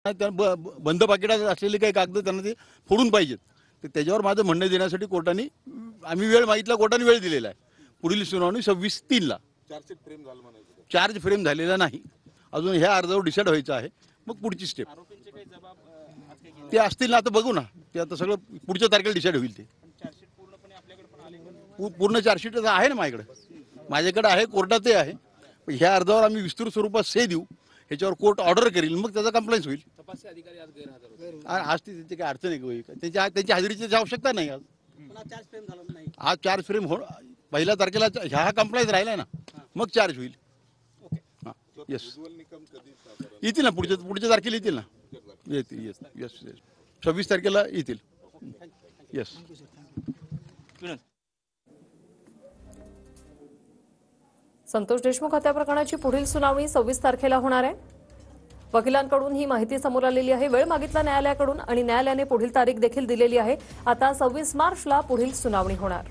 बंद पाकिटात असलेले काही कागद त्यांना ते फोडून पाहिजेत. तर त्याच्यावर माझं म्हणणं देण्यासाठी कोर्टाने आम्ही वेळ मागितला, कोर्टाने वेळ दिलेला आहे. पुढील सुनावणी 26/3 चार्ज फ्रेम झालेला नाही अजून. ह्या अर्जावर डिसाईड व्हायचं आहे. मग पुढची स्टेप ते असतील ना, आता बघू ना. ते आता सगळं पुढच्या तारखेला डिसाईड होईल. ते पूर्ण चार्जशीट आहे ना माझ्याकडे आहे, कोर्टातही आहे. ह्या अर्जावर आम्ही विस्तृत स्वरूपात से देऊ, ह्याच्यावर कोर्ट ऑर्डर करेल, मग त्याचा कंप्लेंट होईल. आज त्यांची काही अडचण आहे का? त्यांची हजेरीची आवश्यकता नाही. आज चार्ज फ्रेम हो, पहिल्या तारखेला ह्या कंप्लेंट राहिला ना, मग चार्ज होईल. येस, येतील ना पुढच्या तारखेला येतील ना. येतील. येस येस येस 26 तारखेला येतील. येस. संतोष देशमुख हत्या प्रकरणाची पुढील सुनावणी 26 तारखेला होणार आहे. वकिलांकडून ही माहिती समोर आलेली आहे. वेळ मागितला न्यायालयाकडून आणि न्यायालयाने पुढील तारीख देखील दिलेली आहे. आता 26 मार्चला पुढील सुनावणी होणार.